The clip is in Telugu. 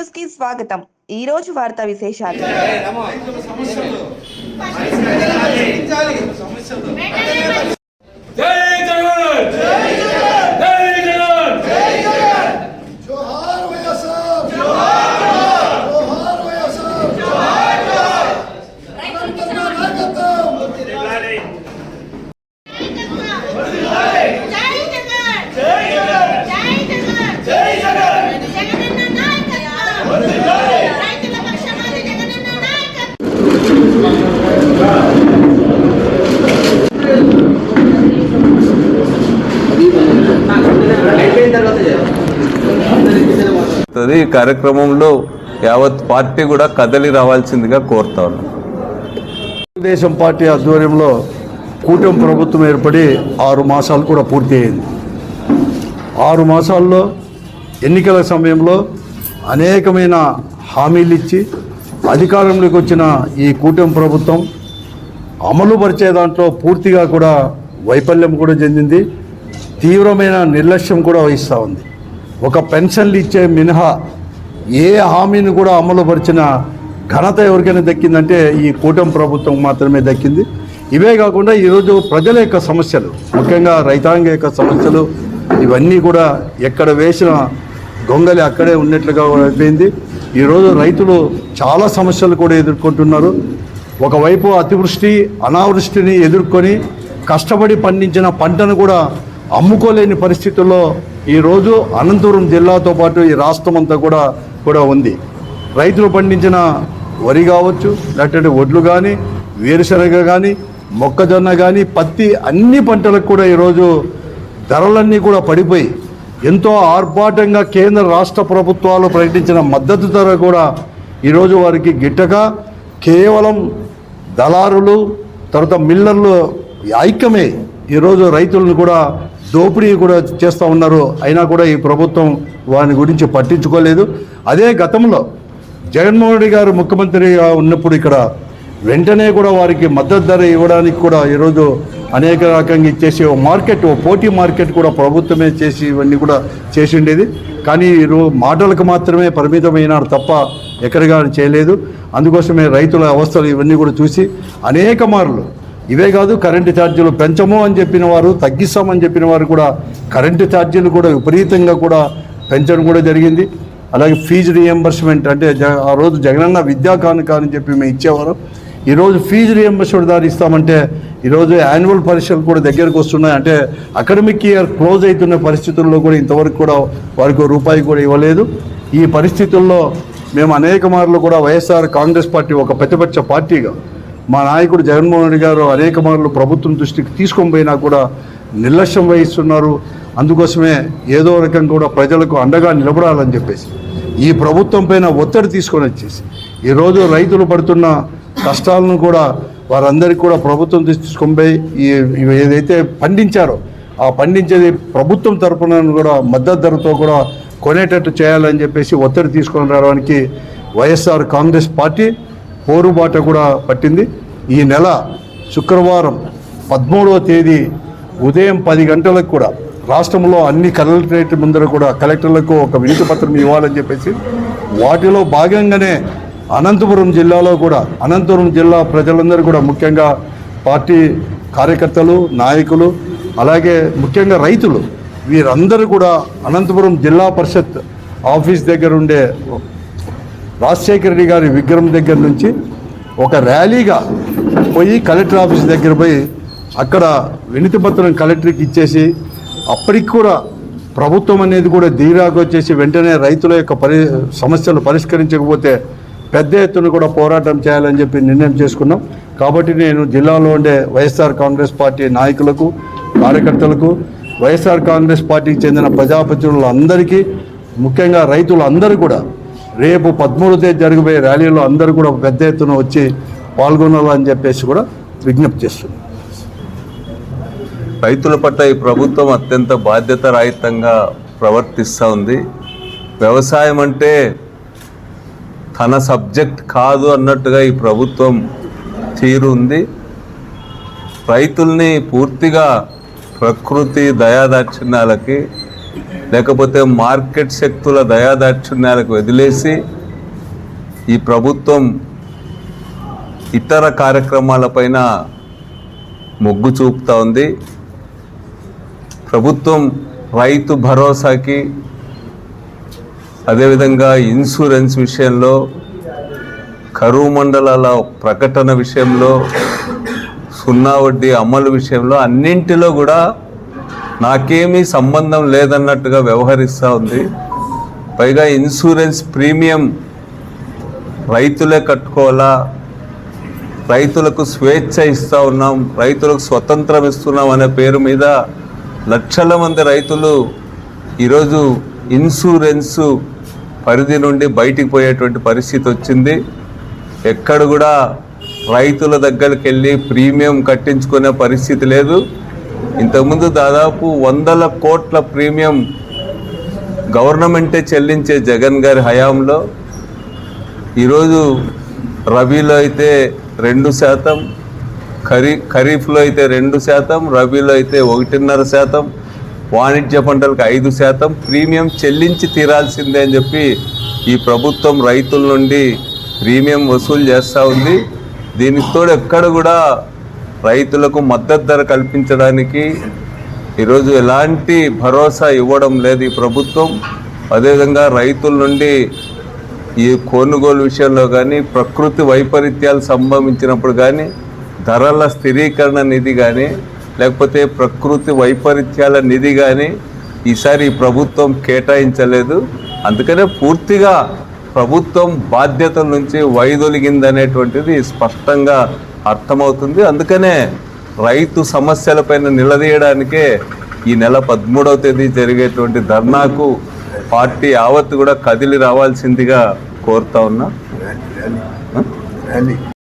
న్యూస్ కి స్వాగతం. ఈ రోజు వార్తా విశేషాలు. ఈ కార్యక్రమంలో యావత్ పార్టీ కూడా కదలి రావాల్సిందిగా కోరుతా ఉన్నాం. తెలుగుదేశం పార్టీ ఆధ్వర్యంలో కూటమి ప్రభుత్వం ఏర్పడి 6 మాసాలు కూడా పూర్తి అయింది. 6 మాసాల్లో ఎన్నికల సమయంలో అనేకమైన హామీలు ఇచ్చి అధికారంలోకి వచ్చిన ఈ కూటమి ప్రభుత్వం అమలు పరిచే దాంట్లో పూర్తిగా కూడా వైఫల్యం కూడా చెందింది. తీవ్రమైన నిర్లక్ష్యం కూడా వహిస్తూ ఉంది. ఒక పెన్షన్లు ఇచ్చే మినహా ఏ హామీని కూడా అమలు పరిచిన ఘనత ఎవరికైనా దక్కిందంటే ఈ కూటమి ప్రభుత్వం మాత్రమే దక్కింది. ఇవే కాకుండా ఈరోజు ప్రజల యొక్క సమస్యలు, ముఖ్యంగా రైతాంగ యొక్క సమస్యలు, ఇవన్నీ కూడా ఎక్కడ వేసిన గొంగలి అక్కడే ఉన్నట్లుగా అయిపోయింది. ఈరోజు రైతులు చాలా సమస్యలు కూడా ఎదుర్కొంటున్నారు. ఒకవైపు అతివృష్టి అనావృష్టిని ఎదుర్కొని కష్టపడి పండించిన పంటను కూడా అమ్ముకోలేని పరిస్థితుల్లో ఈరోజు అనంతపురం జిల్లాతో పాటు ఈ రాష్ట్రం అంతా కూడా ఉంది. రైతులు పండించిన వరి కావచ్చు, లేకపోతే వడ్లు కానీ, వేరుశనగ కానీ, మొక్కజొన్న కానీ, పత్తి, అన్ని పంటలకు కూడా ఈరోజు ధరలన్నీ కూడా పడిపోయి ఎంతో ఆర్భాటంగా కేంద్ర రాష్ట్ర ప్రభుత్వాలు ప్రకటించిన మద్దతు ధర కూడా ఈరోజు వారికి గిట్టక కేవలం దళారులు తర్వాత మిల్లర్లు ఐక్యమే ఈరోజు రైతులను కూడా దోపిడీ కూడా చేస్తూ ఉన్నారు. అయినా కూడా ఈ ప్రభుత్వం వారి గురించి పట్టించుకోలేదు. అదే గతంలో జగన్మోహన్ రెడ్డి గారు ముఖ్యమంత్రిగా ఉన్నప్పుడు ఇక్కడ వెంటనే కూడా వారికి మద్దతు ధర ఇవ్వడానికి కూడా ఈరోజు అనేక రకంగా ఇచ్చేసి పోటీ మార్కెట్ కూడా ప్రభుత్వమే చేసి ఇవన్నీ కూడా చేసి ఉండేది. కానీ ఈరోజు మాటలకు మాత్రమే పరిమితమైనారు తప్ప ఎక్కడిగా చేయలేదు. అందుకోసమే రైతుల అవస్థలు ఇవన్నీ కూడా చూసి అనేక మార్లు, ఇవే కాదు కరెంటు ఛార్జీలు పెంచము అని చెప్పిన వారు, తగ్గిస్తామని చెప్పిన వారు కూడా కరెంటు ఛార్జీలు కూడా విపరీతంగా కూడా పెంచడం కూడా జరిగింది. అలాగే ఫీజు రియంబర్స్మెంట్ అంటే ఆ రోజు జగనన్న విద్యా కానుక అని చెప్పి మేము ఇచ్చేవారు. ఈరోజు ఫీజు రియంబర్స్మెంట్ దారి ఇస్తామంటే ఈరోజు యాన్యువల్ పరీక్షలు కూడా దగ్గరకు వస్తున్నాయి. అంటే అకాడమిక్ ఇయర్ క్లోజ్ అవుతున్న పరిస్థితుల్లో కూడా ఇంతవరకు కూడా వారికి రూపాయి కూడా ఇవ్వలేదు. ఈ పరిస్థితుల్లో మేము అనేక మార్లు కూడా వైఎస్ఆర్ కాంగ్రెస్ పార్టీ ఒక ప్రతిపక్ష పార్టీగా మా నాయకుడు జగన్మోహన్ రెడ్డి గారు అనేక మార్లు ప్రభుత్వం దృష్టికి తీసుకొని పోయినా కూడా నిర్లక్ష్యం వహిస్తున్నారు. అందుకోసమే ఏదో రకంగా కూడా ప్రజలకు అండగా నిలబడాలని చెప్పేసి ఈ ప్రభుత్వం పైన ఒత్తిడి తీసుకొని వచ్చేసి ఈరోజు రైతులు పడుతున్న కష్టాలను కూడా వారందరికీ కూడా ప్రభుత్వం తీసుకొని పోయి ఏదైతే పండించారో ఆ పండించేది ప్రభుత్వం తరపున కూడా మద్దతు ధరతో కూడా కొనేటట్టు చేయాలని చెప్పేసి ఒత్తిడి తీసుకొని రావడానికి వైఎస్ఆర్ కాంగ్రెస్ పార్టీ పోరుబాట కూడా పట్టింది. ఈ నెల శుక్రవారం 13వ తేదీ ఉదయం 10 గంటలకు కూడా రాష్ట్రంలో అన్ని కలెక్టరేట్ ముందర కూడా కలెక్టర్లకు ఒక వినతి పత్రం ఇవ్వాలని చెప్పేసి వాటిలో భాగంగానే అనంతపురం జిల్లాలో కూడా అనంతపురం జిల్లా ప్రజలందరూ కూడా ముఖ్యంగా పార్టీ కార్యకర్తలు, నాయకులు, అలాగే ముఖ్యంగా రైతులు వీరందరూ కూడా అనంతపురం జిల్లా పరిషత్ ఆఫీస్ దగ్గర ఉండే రాజశేఖర రెడ్డి గారి విగ్రహం దగ్గర నుంచి ఒక ర్యాలీగా పోయి కలెక్టర్ ఆఫీస్ దగ్గర పోయి అక్కడ వినతి పత్రం కలెక్టర్కి ఇచ్చేసి అప్పటికి కూడా ప్రభుత్వం అనేది కూడా ధీరాగా వచ్చేసి వెంటనే రైతుల యొక్క సమస్యలు పరిష్కరించకపోతే పెద్ద ఎత్తున కూడా పోరాటం చేయాలని చెప్పి నిర్ణయం చేసుకున్నాం. కాబట్టి నేను జిల్లాలో ఉండే వైఎస్ఆర్ కాంగ్రెస్ పార్టీ నాయకులకు, కార్యకర్తలకు, వైఎస్ఆర్ కాంగ్రెస్ పార్టీకి చెందిన ప్రజాప్రతినిధులందరికీ, ముఖ్యంగా రైతులందరూ కూడా రేపు 13వ తేదీ జరగబోయే ర్యాలీలో అందరూ కూడా పెద్ద ఎత్తున వచ్చి పాల్గొనాలని చెప్పేసి కూడా విజ్ఞప్తి చేస్తున్నాం. రైతుల పట్ల ఈ ప్రభుత్వం అత్యంత బాధ్యతారహితంగా ప్రవర్తిస్తూ ఉంది. వ్యవసాయం అంటే తన సబ్జెక్ట్ కాదు అన్నట్టుగా ఈ ప్రభుత్వం తీరు ఉంది. రైతుల్ని పూర్తిగా ప్రకృతి దయాదాక్షిణ్యాలకి లేకపోతే మార్కెట్ శక్తుల దయాదాక్షిణ్యాలకు వదిలేసి ఈ ప్రభుత్వం ఇతర కార్యక్రమాలపైన మొగ్గు చూపుతా ఉంది. ప్రభుత్వం రైతు భరోసాకి, అదేవిధంగా ఇన్సూరెన్స్ విషయంలో, కరువు మండలాల ప్రకటన విషయంలో, సున్నా వడ్డీ అమలు విషయంలో అన్నింటిలో కూడా నాకేమీ సంబంధం లేదన్నట్టుగా వ్యవహరిస్తూ ఉంది. పైగా ఇన్సూరెన్స్ ప్రీమియం రైతులే కట్టుకోవాలా, రైతులకు స్వేచ్ఛ ఇస్తూ ఉన్నాం, రైతులకు స్వతంత్రం ఇస్తున్నాం అనే పేరు మీద లక్షల మంది రైతులు ఈరోజు ఇన్సూరెన్సు పరిధి నుండి బయటికి పోయేటువంటి పరిస్థితి వచ్చింది. ఎక్కడ కూడా రైతుల దగ్గరికి వెళ్ళి ప్రీమియం కట్టించుకునే పరిస్థితి లేదు. ఇంతకుముందు దాదాపు 100 కోట్ల ప్రీమియం గవర్నమెంటే చెల్లించే జగన్ గారి హయాంలో ఈరోజు రబీలో అయితే 2%, ఖరీఫ్లో అయితే 2%, రబీలో అయితే 1.5%, వాణిజ్య పంటలకు 5% ప్రీమియం చెల్లించి తీరాల్సిందే అని చెప్పి ఈ ప్రభుత్వం రైతుల నుండి ప్రీమియం వసూలు చేస్తూ ఉంది. దీనికి తోడు ఎక్కడ కూడా రైతులకు మద్దతు ధర కల్పించడానికి ఈరోజు ఎలాంటి భరోసా ఇవ్వడం లేదు ఈ ప్రభుత్వం. అదేవిధంగా రైతుల నుండి ఈ కొనుగోలు విషయంలో కానీ, ప్రకృతి వైపరీత్యాలు సంభవించినప్పుడు కానీ, ధరల స్థిరీకరణ నిధి కానీ, లేకపోతే ప్రకృతి వైపరీత్యాల నిధి కానీ ఈసారి ఈ ప్రభుత్వం కేటాయించలేదు. అందుకనే పూర్తిగా ప్రభుత్వం బాధ్యతల నుంచి వైదొలిగిందనేటువంటిది స్పష్టంగా అర్థమవుతుంది. అందుకనే రైతు సమస్యలపైన నిలదీయడానికే ఈ నెల 13వ తేదీ జరిగేటువంటి ధర్నాకు పార్టీ యావత్తు కూడా కదిలి రావాల్సిందిగా కోరుతా ఉన్నా.